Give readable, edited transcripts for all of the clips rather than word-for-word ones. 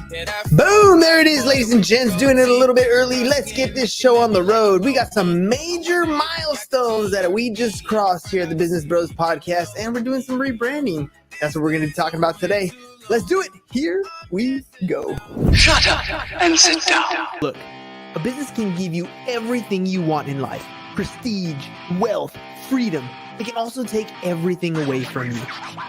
Boom, there it is, ladies and gents, doing it a little bit early. Let's get this show on the road. We got some major milestones that we just crossed here at the Business Bros podcast, and we're doing some rebranding. That's what we're going to be talking about today. Let's do it. Here we go. Shut up and sit down. Look, a business can give you everything you want in life. Prestige, wealth, freedom. It can also take everything away from you.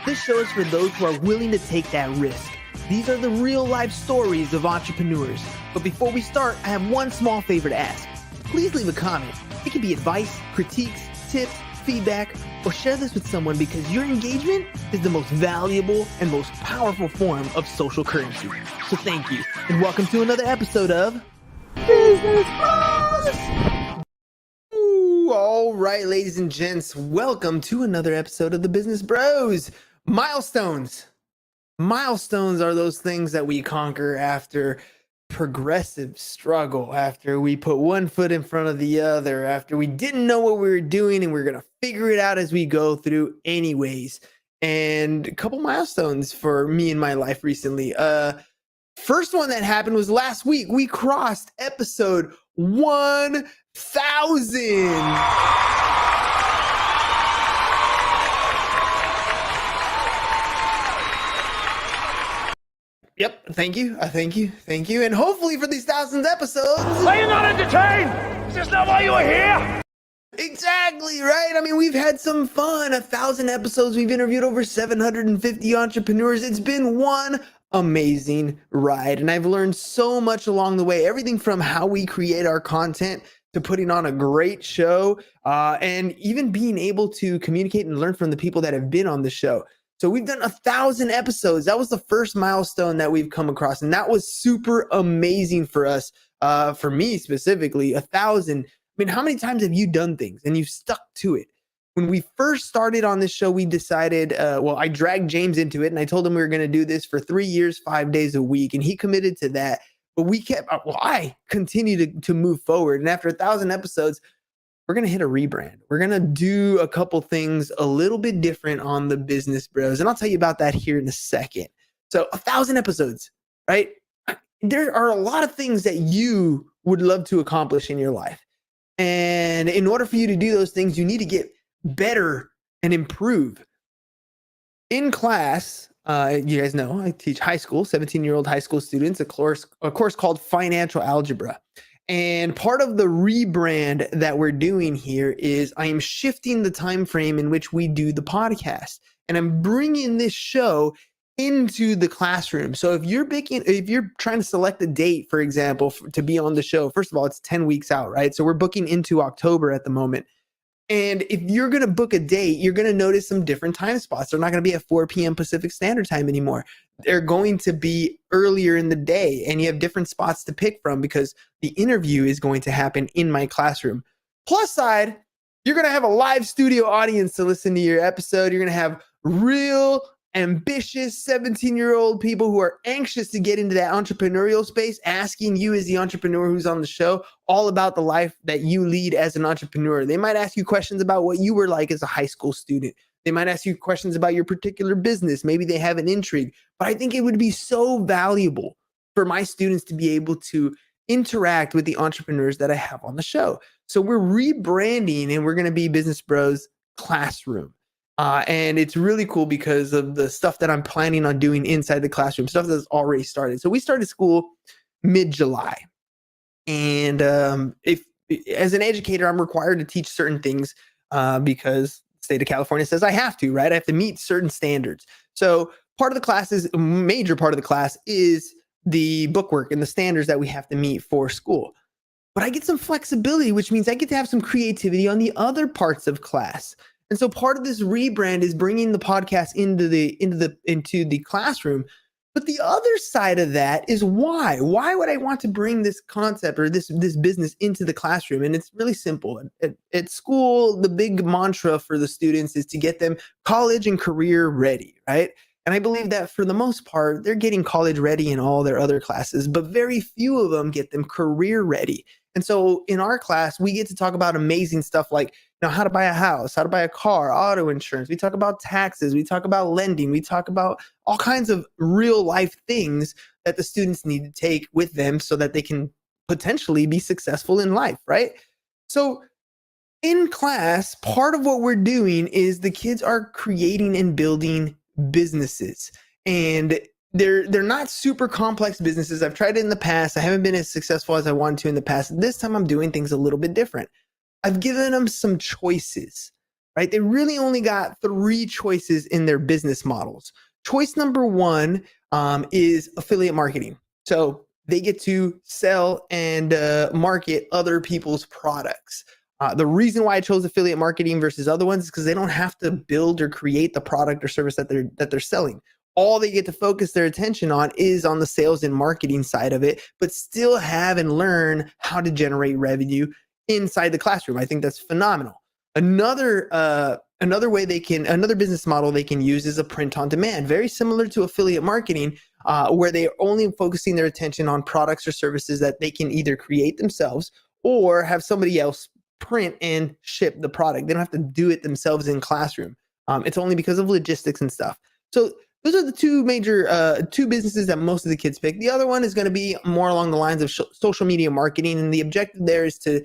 This show is for those who are willing to take that risk. These are the real life stories of entrepreneurs. But before we start, I have one small favor to ask. Please leave a comment. It can be advice, critiques, tips, feedback, or share this with someone because your engagement is the most valuable and most powerful form of social currency. So thank you, and welcome to another episode of Business Bros. All right, ladies and gents, welcome to another episode of the Business Bros. Milestones. Milestones are those things that we conquer after progressive struggle, after we put one foot in front of the other, after we didn't know what we were doing and we're going to figure it out as we go through anyways. And a couple milestones for me in my life recently. First one that happened was last week. We crossed episode 1,000. Yep, thank you. And hopefully for these thousands episodes. Are you not entertained? Is this not why you are here? Exactly, right? I mean, we've had some fun. 1,000 episodes. We've interviewed over 750 entrepreneurs. It's been one amazing ride. And I've learned so much along the way. Everything from how we create our content to putting on a great show, and even being able to communicate and learn from the people that have been on the show. So we've done 1,000 episodes. That was the first milestone that we've come across. And that was super amazing for us, for me specifically. 1,000. I mean, how many times have you done things and you've stuck to it? When we first started on this show, we decided, I dragged James into it and I told him we were going to do this for 3 years, 5 days a week. And he committed to that. But I continued to move forward. And after 1,000 episodes, we're going to hit a rebrand. We're going to do a couple things a little bit different on the Business Bros. And I'll tell you about that here in a second. So 1,000 episodes, right? There are a lot of things that you would love to accomplish in your life. And in order for you to do those things, you need to get better and improve. In class, you guys know I teach high school, 17-year-old high school students, a course called Financial Algebra. And part of the rebrand that we're doing here is I am shifting the time frame in which we do the podcast, and I'm bringing this show into the classroom. So if you're trying to select a date, for example, to be on the show, first of all, it's 10 weeks out, right? So we're booking into October at the moment. And if you're going to book a date, you're going to notice some different time spots. They're not going to be at 4 p.m. Pacific Standard Time anymore. They're going to be earlier in the day, and you have different spots to pick from because the interview is going to happen in my classroom. Plus side, you're going to have a live studio audience to listen to your episode. You're going to have real ambitious 17-year-old people who are anxious to get into that entrepreneurial space, asking you as the entrepreneur who's on the show all about the life that you lead as an entrepreneur. They might ask you questions about what you were like as a high school student. They might ask you questions about your particular business. Maybe they have an intrigue, but I think it would be so valuable for my students to be able to interact with the entrepreneurs that I have on the show. So we're rebranding and we're going to be Business Bros Classroom. And it's really cool because of the stuff that I'm planning on doing inside the classroom, stuff that's already started. So we started school mid-July. And if as an educator, I'm required to teach certain things because the state of California says I have to, right? I have to meet certain standards. So a major part of the class is the bookwork and the standards that we have to meet for school. But I get some flexibility, which means I get to have some creativity on the other parts of class. And so part of this rebrand is bringing the podcast into the classroom. But the other side of that is why? Why would I want to bring this concept or this business into the classroom? And it's really simple. At school, the big mantra for the students is to get them college and career ready, right? And I believe that for the most part, they're getting college ready in all their other classes, but very few of them get them career ready. And so in our class, we get to talk about amazing stuff like how to buy a house, how to buy a car, auto insurance. We talk about taxes. We talk about lending. We talk about all kinds of real life things that the students need to take with them so that they can potentially be successful in life, right? So in class, part of what we're doing is the kids are creating and building businesses. And they're not super complex businesses. I've tried it in the past. I haven't been as successful as I wanted to in the past. This time I'm doing things a little bit different. I've given them some choices, right? They really only got 3 choices in their business models. Choice number 1 is affiliate marketing. So they get to sell and market other people's products. The reason why I chose affiliate marketing versus other ones is because they don't have to build or create the product or service that they're selling. All they get to focus their attention on is on the sales and marketing side of it, but still have and learn how to generate revenue inside the classroom. I think that's phenomenal. Another business model they can use is a print on demand, very similar to affiliate marketing, where they are only focusing their attention on products or services that they can either create themselves or have somebody else print and ship the product. They don't have to do it themselves in classroom. It's only because of logistics and stuff. So those are the 2 major 2 businesses that most of the kids pick. The other one is going to be more along the lines of social media marketing, and the objective there is to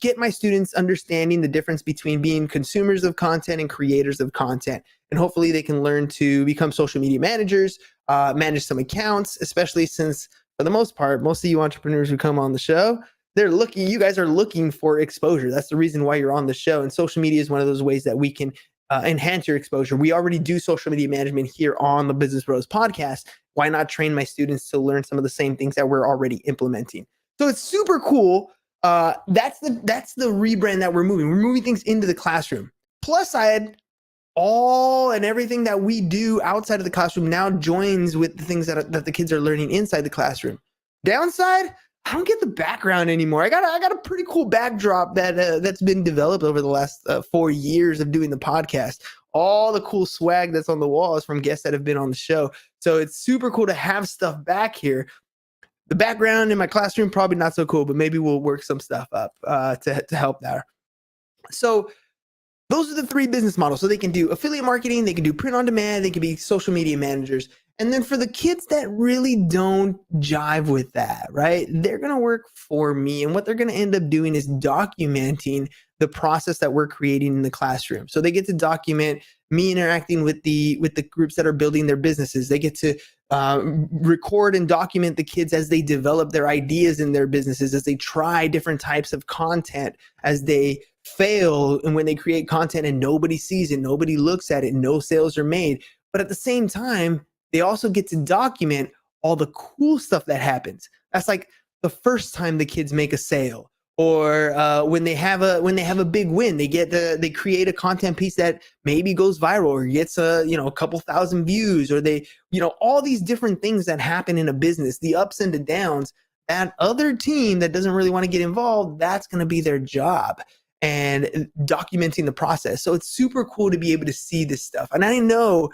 get my students understanding the difference between being consumers of content and creators of content. And hopefully they can learn to become social media managers, manage some accounts, especially since for the most part, most of you entrepreneurs who come on the show, you guys are looking for exposure. That's the reason why you're on the show. And social media is one of those ways that we can enhance your exposure. We already do social media management here on the Business Bros podcast. Why not train my students to learn some of the same things that we're already implementing? So it's super cool. That's the rebrand that we're moving. We're moving things into the classroom. Plus, all and everything that we do outside of the classroom now joins with the things that the kids are learning inside the classroom. Downside, I don't get the background anymore. I got a pretty cool backdrop that's been developed over the last 4 years of doing the podcast. All the cool swag that's on the wall is from guests that have been on the show. So it's super cool to have stuff back here. The background in my classroom, probably not so cool, but maybe we'll work some stuff up to help there. So those are the 3 business models. So they can do affiliate marketing, they can do print on demand, they can be social media managers. And then for the kids that really don't jive with that, right? They're going to work for me. And what they're going to end up doing is documenting the process that we're creating in the classroom. So they get to document me interacting with the groups that are building their businesses. They get to record and document the kids as they develop their ideas in their businesses, as they try different types of content, as they fail and when they create content and nobody sees it, nobody looks at it, no sales are made. But at the same time, they also get to document all the cool stuff that happens. That's like the first time the kids make a sale, or when they have a big win, they create a content piece that maybe goes viral or gets a couple thousand views, or all these different things that happen in a business, the ups and the downs. That other team that doesn't really want to get involved, that's going to be their job, and documenting the process. So it's super cool to be able to see this stuff. And I know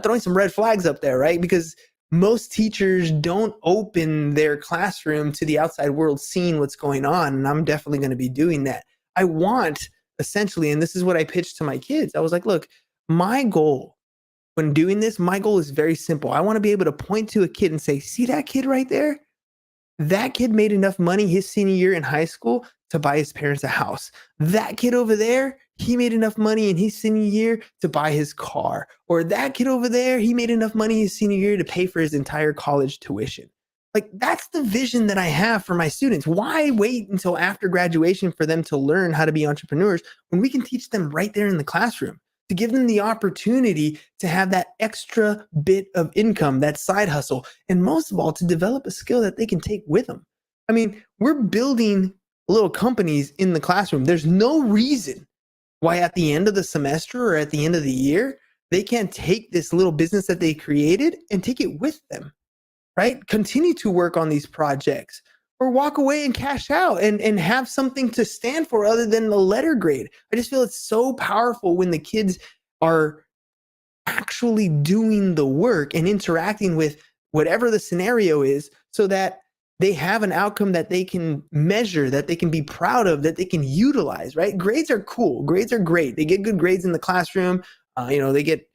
throwing some red flags up there, right? Because most teachers don't open their classroom to the outside world seeing what's going on. And I'm definitely going to be doing that. I want essentially, and this is what I pitched to my kids. I was like, look, my goal when doing this, my goal is very simple. I want to be able to point to a kid and say, see that kid right there? That kid made enough money his senior year in high school to buy his parents a house. That kid over there, he made enough money in his senior year to buy his car. Or that kid over there, he made enough money his senior year to pay for his entire college tuition. Like, that's the vision that I have for my students. Why wait until after graduation for them to learn how to be entrepreneurs when we can teach them right there in the classroom, to give them the opportunity to have that extra bit of income, that side hustle, and most of all, to develop a skill that they can take with them. I mean, we're building little companies in the classroom. There's no reason why at the end of the semester or at the end of the year, they can't take this little business that they created and take it with them, right? Continue to work on these projects, or walk away and cash out and have something to stand for other than the letter grade. I just feel it's so powerful when the kids are actually doing the work and interacting with whatever the scenario is, so that they have an outcome that they can measure, that they can be proud of, that they can utilize, right? Grades are cool. Grades are great. They get good grades in the classroom. They get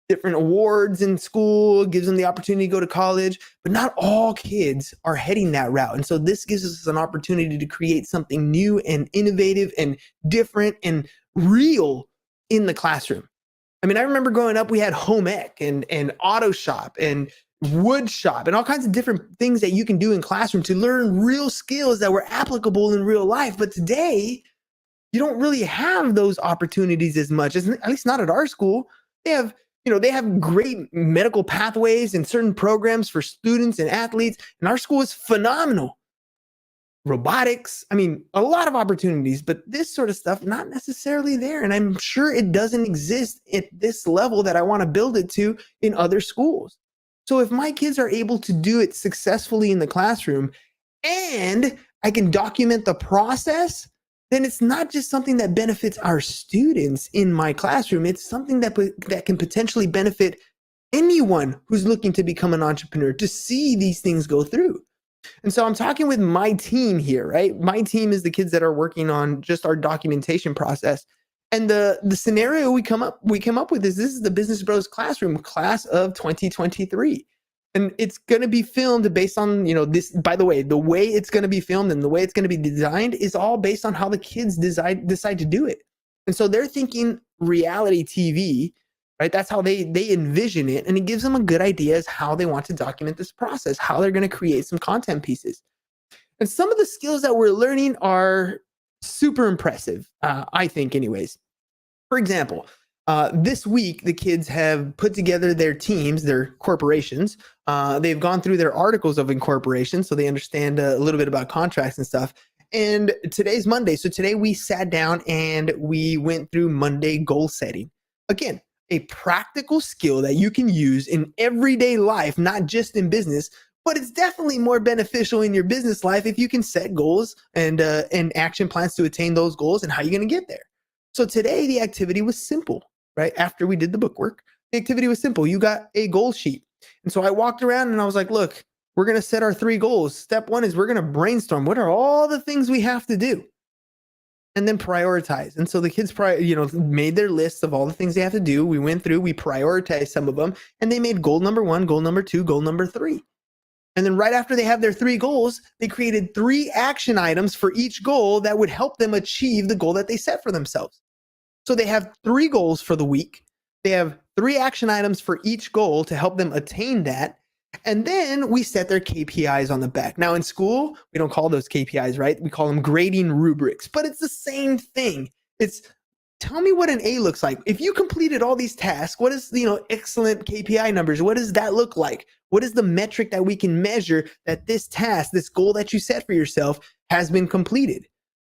different awards in school, gives them the opportunity to go to college, but not all kids are heading that route. And so this gives us an opportunity to create something new and innovative and different and real in the classroom. I mean, I remember growing up, we had home ec and auto shop and wood shop and all kinds of different things that you can do in classroom to learn real skills that were applicable in real life. But today, you don't really have those opportunities as much, at least not at our school. They have, they have great medical pathways and certain programs for students and athletes. And our school is phenomenal. Robotics, I mean, a lot of opportunities, but this sort of stuff, not necessarily there. And I'm sure it doesn't exist at this level that I want to build it to in other schools. So if my kids are able to do it successfully in the classroom and I can document the process, then it's not just something that benefits our students in my classroom. It's something that can potentially benefit anyone who's looking to become an entrepreneur, to see these things go through. And so I'm talking with my team here, right? My team is the kids that are working on just our documentation process. And the scenario we came up with is this is the Business Bros Classroom class of 2023. And it's going to be filmed based on, this, by the way it's going to be filmed and the way it's going to be designed is all based on how the kids decide to do it. And so they're thinking reality TV, right? That's how they envision it. And it gives them a good idea as how they want to document this process, how they're going to create some content pieces. And some of the skills that we're learning are super impressive, I think anyways. For example, this week, the kids have put together their teams, their corporations. They've gone through their articles of incorporation, so they understand a little bit about contracts and stuff. And today's Monday. So today we sat down and we went through Monday goal setting. Again, a practical skill that you can use in everyday life, not just in business, but it's definitely more beneficial in your business life if you can set goals and action plans to attain those goals and how you're going to get there. So today the activity was simple, right? After we did the bookwork, the activity was simple. You got a goal sheet. And so I walked around and I was like, look, we're going to set our 3 goals. Step 1 is we're going to brainstorm. What are all the things we have to do? And then prioritize. And so the kids, made their lists of all the things they have to do. We went through, we prioritized some of them, and they made goal number 1, goal number 2, goal number 3. And then right after they have their 3 goals, they created 3 action items for each goal that would help them achieve the goal that they set for themselves. So they have 3 goals for the week. They have 3 action items for each goal to help them attain that. And then we set their KPIs on the back. Now in school, we don't call those KPIs, right? We call them grading rubrics, but it's the same thing. It's tell me what an A looks like. If you completed all these tasks, what is, excellent KPI numbers? What does that look like? What is the metric that we can measure that this task, this goal that you set for yourself has been completed?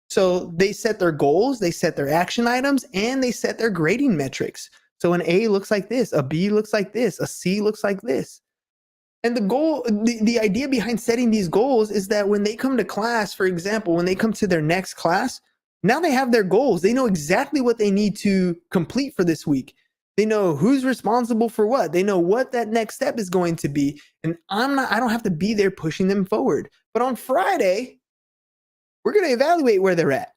So they set their goals, they set their action items, and they set their grading metrics. So an A looks like this, a B looks like this, a C looks like this. And the goal, the idea behind setting these goals is that when they come to class, for example, when they come to their next class, now they have their goals. They know exactly what they need to complete for this week. They know who's responsible for what. They know what that next step is going to be. And I don't have to be there pushing them forward. But on Friday, we're going to evaluate where they're at,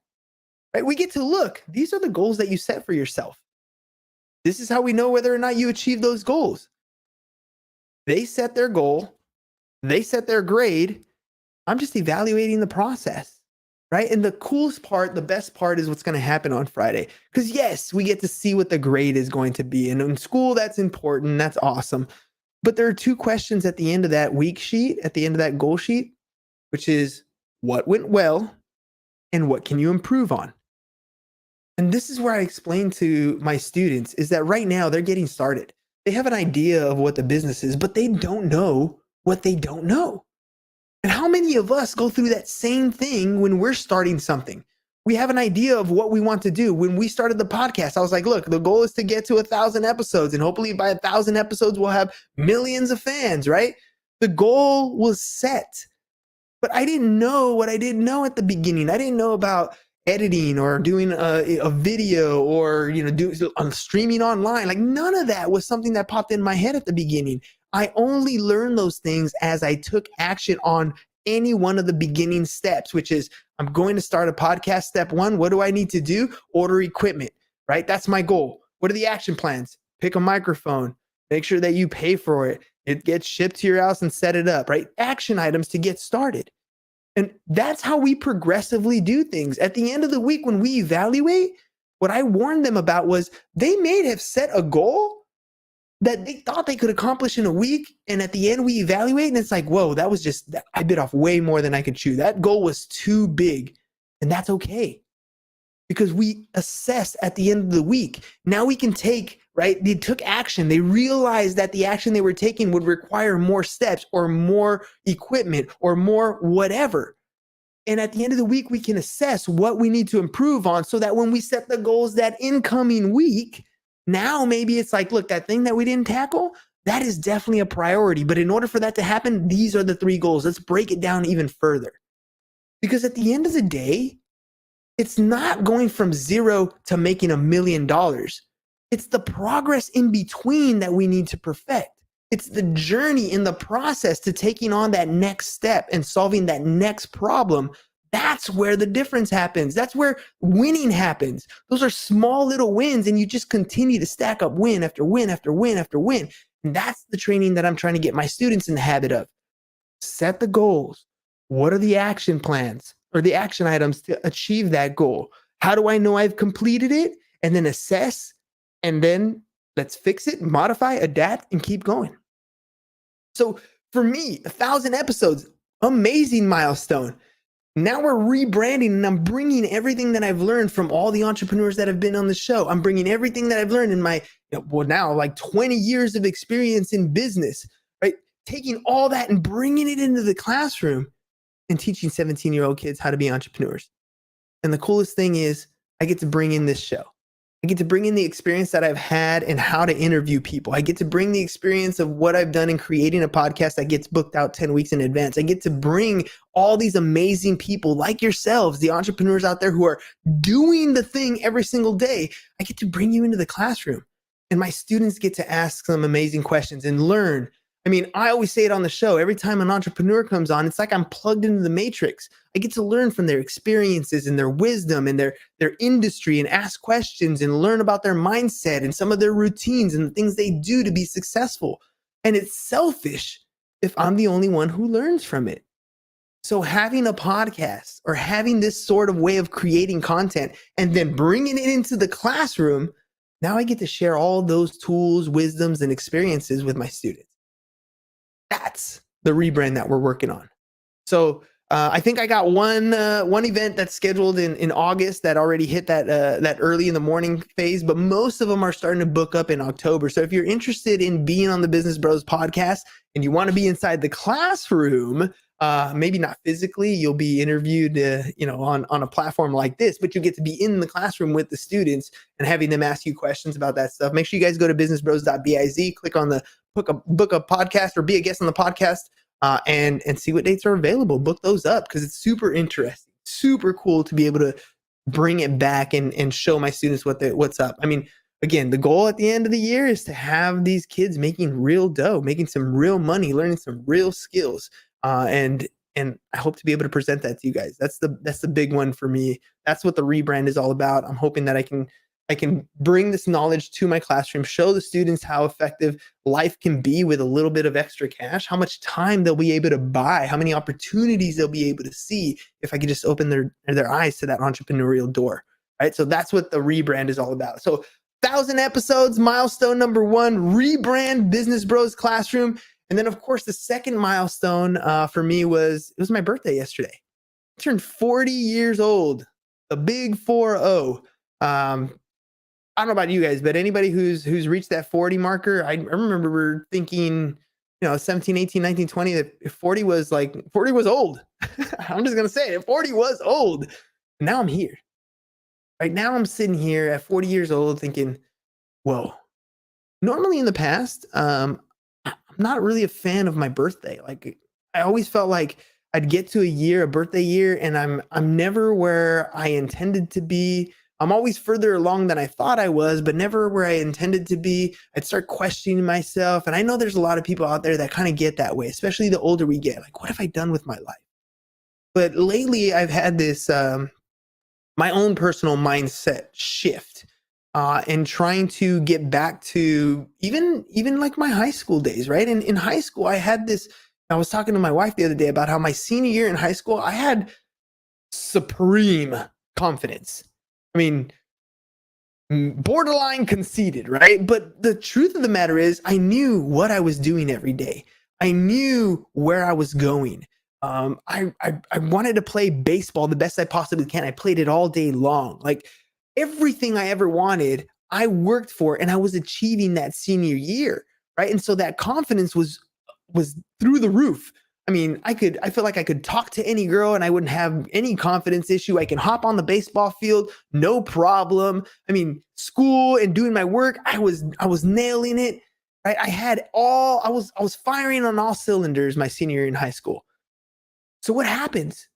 right? We get to look. These are the goals that you set for yourself. This is how we know whether or not you achieve those goals. They set their goal. They set their grade. I'm just evaluating the process, right? And the coolest part, the best part is what's going to happen on Friday. Because yes, we get to see what the grade is going to be. And in school, that's important. That's awesome. But there are 2 questions at the end of that week sheet, at the end of that goal sheet, which is what went well and what can you improve on? And this is where I explain to my students is that right now they're getting started. They have an idea of what the business is, but they don't know what they don't know. And how many of us go through that same thing when we're starting something? We have an idea of what we want to do. When we started the podcast, I was like, look, the goal is to get to 1,000 episodes. And hopefully by 1,000 episodes, we'll have millions of fans, right? The goal was set. But I didn't know what I didn't know at the beginning. I didn't know about editing or doing a video or streaming online. Like none of that was something that popped in my head at the beginning. I only learned those things as I took action on any one of the beginning steps, which is I'm going to start a podcast. Step 1, what do I need to do? Order equipment, right? That's my goal. What are the action plans? Pick a microphone, Make sure that you pay for it. It gets shipped to your house and set it up, right? Action items to get started. And that's how we progressively do things. At the end of the week, when we evaluate, what I warned them about was they may have set a goal that they thought they could accomplish in a week. And at the end, we evaluate and it's like, whoa, that was just, I bit off way more than I could chew. That goal was too big. And that's okay, because we assess at the end of the week. Now we can take, right? They took action. They realized that the action they were taking would require more steps or more equipment or more whatever. And at the end of the week, we can assess what we need to improve on so that when we set the goals that incoming week, now maybe it's like, look, that thing that we didn't tackle, that is definitely a priority. But in order for that to happen, these are the 3 goals. Let's break it down even further. Because at the end of the day, it's not going from 0 to making $1 million. It's the progress in between that we need to perfect. It's the journey in the process to taking on that next step and solving that next problem. That's where the difference happens. That's where winning happens. Those are small little wins, and you just continue to stack up win after win after win after win. And that's the training that I'm trying to get my students in the habit of. Set the goals. What are the action plans or the action items to achieve that goal? How do I know I've completed it? And then assess, and then let's fix it, modify, adapt, and keep going. So for me, 1,000 episodes, amazing milestone. Now we're rebranding, and I'm bringing everything that I've learned from all the entrepreneurs that have been on the show. I'm bringing everything that I've learned in my, now like 20 years of experience in business, right? Taking all that and bringing it into the classroom and teaching 17-year-old kids how to be entrepreneurs. And the coolest thing is I get to bring in this show. I get to bring in the experience that I've had and how to interview people. I get to bring the experience of what I've done in creating a podcast that gets booked out 10 weeks in advance. I get to bring all these amazing people like yourselves, the entrepreneurs out there who are doing the thing every single day. I get to bring you into the classroom, and my students get to ask some amazing questions and learn. I mean, I always say it on the show. Every time an entrepreneur comes on, it's like I'm plugged into the matrix. I get to learn from their experiences and their wisdom and their industry, and ask questions and learn about their mindset and some of their routines and the things they do to be successful. And it's selfish if I'm the only one who learns from it. So having a podcast or having this sort of way of creating content and then bringing it into the classroom, now I get to share all those tools, wisdoms, and experiences with my students. That's the rebrand that we're working on. So I think I got one event that's scheduled in August that already hit that early in the morning phase, but most of them are starting to book up in October. So if you're interested in being on the Business Bros podcast and you want to be inside the classroom, maybe not physically, you'll be interviewed, on a platform like this, but you get to be in the classroom with the students and having them ask you questions about that stuff. Make sure you guys go to businessbros.biz, click on the book a podcast or be a guest on the podcast, and see what dates are available. Book those up because it's super interesting, super cool to be able to bring it back and show my students what's up. I mean, again, the goal at the end of the year is to have these kids making real dough, making some real money, learning some real skills. And I hope to be able to present that to you guys. That's the big one for me. That's what the rebrand is all about. I'm hoping that I can bring this knowledge to my classroom, show the students how effective life can be with a little bit of extra cash, how much time they'll be able to buy, how many opportunities they'll be able to see if I could just open their eyes to that entrepreneurial door, right? So that's what the rebrand is all about. So 1,000 episodes, milestone number 1, rebrand Business Bros Classroom. And then, of course, the second milestone for me was my birthday yesterday. I turned 40 years old, a big 4-0. I don't know about you guys, but anybody who's reached that 40 marker, I remember thinking, 17, 18, 19, 20, that 40 was old. I'm just going to say it. 40 was old. And now I'm here. Right now I'm sitting here at 40 years old thinking, whoa. Normally in the past, I'm not really a fan of my birthday. Like, I always felt like I'd get to a birthday year, and I'm never where I intended to be. I'm always further along than I thought I was, but never where I intended to be. I'd start questioning myself. And I know there's a lot of people out there that kind of get that way, especially the older we get. Like, what have I done with my life? But lately I've had this, my own personal mindset shift. and trying to get back to even like my high school days, right? And in high school, I was talking to my wife the other day about how my senior year in high school, I had supreme confidence. I mean, borderline conceited, right? But the truth of the matter is, I knew what I was doing every day. I knew where I was going. I wanted to play baseball the best I possibly can. I played it all day long. Like everything I ever wanted, I worked for, and I was achieving that senior year, right? And so that confidence was through the roof. I mean, I feel like I could talk to any girl and I wouldn't have any confidence issue. I can hop on the baseball field, no problem. I mean, school and doing my work, I was nailing it. Right? I was firing on all cylinders my senior year in high school. So what happens?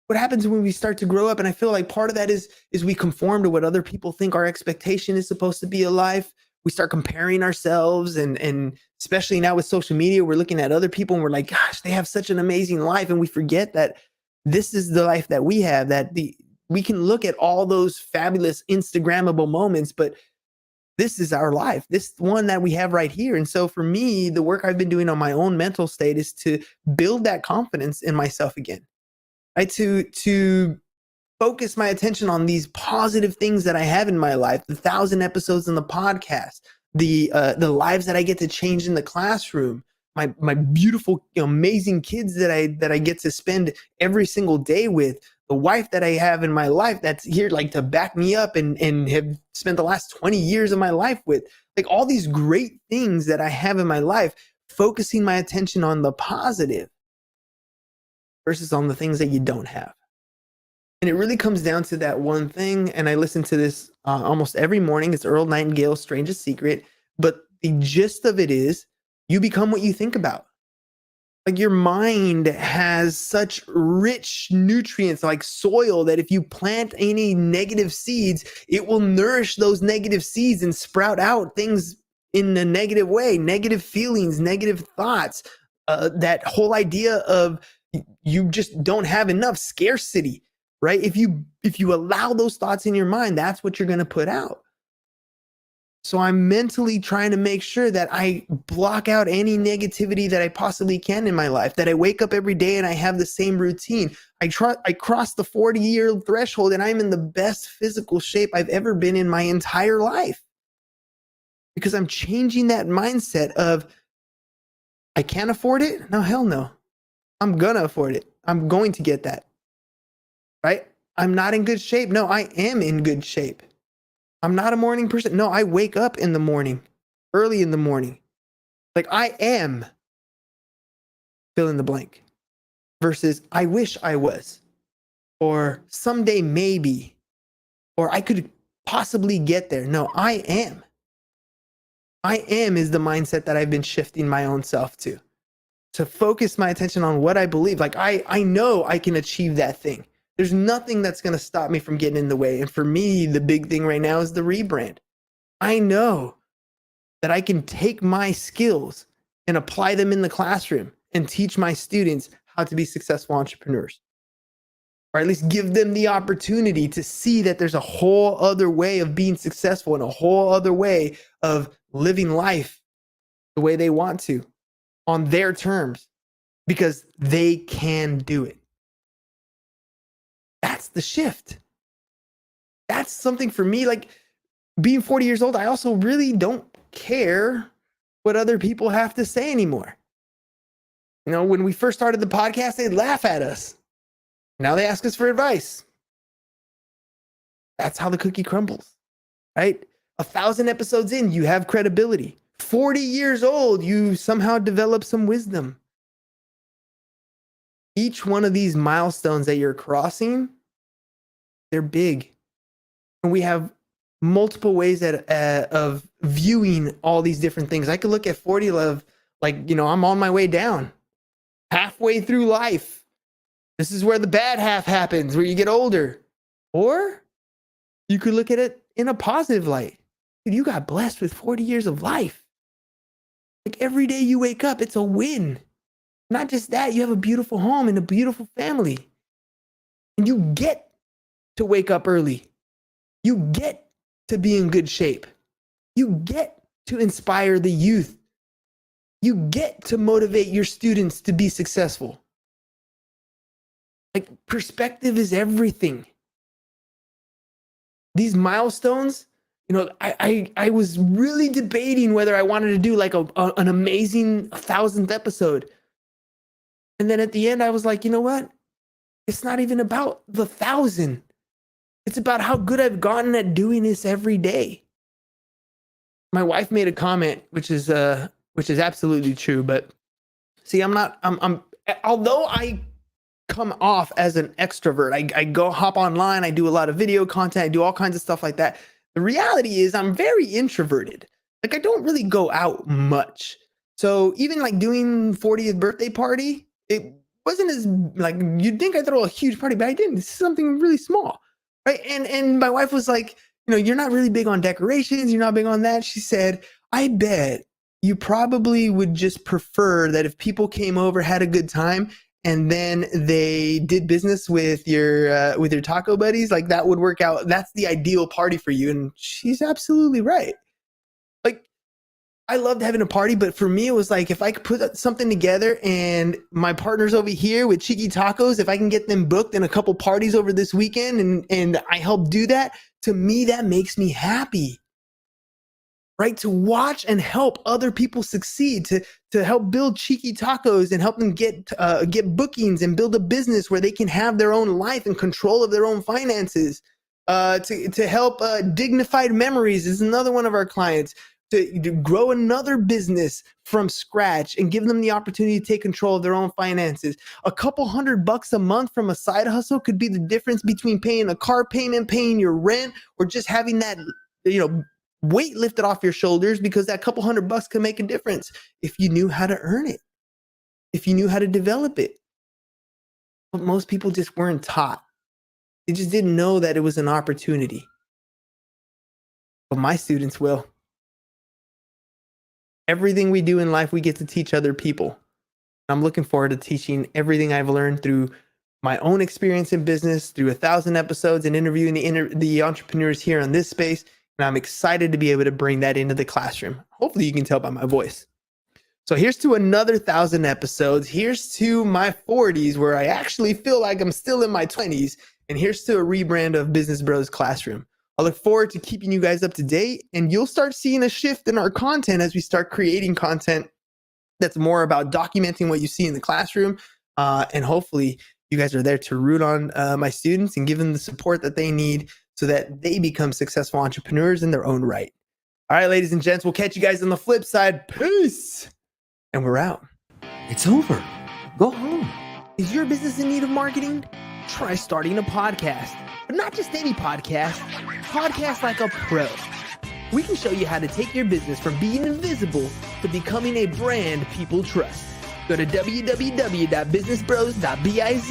What happens when we start to grow up? And I feel like part of that is we conform to what other people think our expectation is supposed to be in life. We start comparing ourselves, and especially now with social media, we're looking at other people and we're like, gosh, they have such an amazing life. And we forget that this is the life that we have, we can look at all those fabulous Instagrammable moments, but this is our life, this one that we have right here. And so for me, the work I've been doing on my own mental state is to build that confidence in myself again, right? To focus my attention on these positive things that I have in my life, the 1,000 episodes in the podcast, the lives that I get to change in the classroom, my beautiful, amazing kids that I get to spend every single day with, the wife that I have in my life that's here like to back me up and have spent the last 20 years of my life with, like all these great things that I have in my life, focusing my attention on the positive versus on the things that you don't have. And it really comes down to that one thing. And I listen to this almost every morning. It's Earl Nightingale's Strangest Secret. But the gist of it is you become what you think about. Like your mind has such rich nutrients like soil that if you plant any negative seeds, it will nourish those negative seeds and sprout out things in a negative way, negative feelings, negative thoughts. That whole idea of you just don't have enough, scarcity, right? If you allow those thoughts in your mind, that's what you're going to put out. So I'm mentally trying to make sure that I block out any negativity that I possibly can in my life, that I wake up every day and I have the same routine. I cross the 40-year threshold and I'm in the best physical shape I've ever been in my entire life. Because I'm changing that mindset of, I can't afford it? No, hell no. I'm gonna afford it. I'm going to get that. Right? I'm not in good shape. No, I am in good shape. I'm not a morning person. No, I wake up in the morning, early in the morning. Like I am fill in the blank versus I wish I was, or someday maybe, or I could possibly get there. No, I am. I am is the mindset that I've been shifting my own self to focus my attention on what I believe. Like I know I can achieve that thing. There's nothing that's going to stop me from getting in the way. And for me, the big thing right now is the rebrand. I know that I can take my skills and apply them in the classroom and teach my students how to be successful entrepreneurs. Or at least give them the opportunity to see that there's a whole other way of being successful and a whole other way of living life the way they want to on their terms because they can do it. That's the shift. That's something for me, like being 40 years old, I also really don't care what other people have to say anymore. You know, when we first started the podcast, they'd laugh at us. Now they ask us for advice. That's how the cookie crumbles, right? 1,000 episodes in, you have credibility. 40 years old, you somehow develop some wisdom. Each one of these milestones that you're crossing, they're big. And we have multiple ways of viewing all these different things. I could look at 40 like, I'm on my way down, halfway through life. This is where the bad half happens, where you get older. Or you could look at it in a positive light. Dude, you got blessed with 40 years of life. Like every day you wake up, it's a win. Not just that, you have a beautiful home and a beautiful family. And you get to wake up early. You get to be in good shape. You get to inspire the youth. You get to motivate your students to be successful. Like, perspective is everything. These milestones, I was really debating whether I wanted to do like an amazing 1,000th episode. And then at the end, I was like, you know what? It's not even about the 1,000. It's about how good I've gotten at doing this every day. My wife made a comment, which is absolutely true. But see, although I come off as an extrovert, I go hop online, I do a lot of video content, I do all kinds of stuff like that. The reality is I'm very introverted. Like, I don't really go out much. So even like doing 40th birthday party, it wasn't as like, you'd think I throw a huge party, but I didn't. This is something really small, right? And my wife was like, you're not really big on decorations. You're not big on that. She said, I bet you probably would just prefer that if people came over, had a good time, and then they did business with your taco buddies, like that would work out. That's the ideal party for you. And she's absolutely right. Like, I loved having a party, but for me, it was like, if I could put something together and my partners over here with Cheeky Tacos, if I can get them booked in a couple parties over this weekend and I help do that, to me, that makes me happy. Right? To watch and help other people succeed, to help build Cheeky Tacos and help them get bookings and build a business where they can have their own life and control of their own finances. To help Dignified Memories is another one of our clients, to grow another business from scratch and give them the opportunity to take control of their own finances. A couple $100 a month from a side hustle could be the difference between paying a car payment, paying your rent, or just having that, weight lifted off your shoulders, because that couple $100 can make a difference if you knew how to earn it, if you knew how to develop it. But most people just weren't taught. They just didn't know that it was an opportunity. But my students will. Everything we do in life, we get to teach other people. I'm looking forward to teaching everything I've learned through my own experience in business, through 1,000 episodes and interviewing the entrepreneurs here on this space. And I'm excited to be able to bring that into the classroom. Hopefully you can tell by my voice. So here's to another 1,000 episodes. Here's to my 40s, where I actually feel like I'm still in my 20s. And here's to a rebrand of Business Bros Classroom. I look forward to keeping you guys up to date, and you'll start seeing a shift in our content as we start creating content that's more about documenting what you see in the classroom. And hopefully you guys are there to root on my students and give them the support that they need so that they become successful entrepreneurs in their own right. All right, ladies and gents, we'll catch you guys on the flip side. Peace. And we're out. It's over. Go home. Is your business in need of marketing? Try starting a podcast. But not just any podcast. Podcast like a pro. We can show you how to take your business from being invisible to becoming a brand people trust. Go to www.businessbros.biz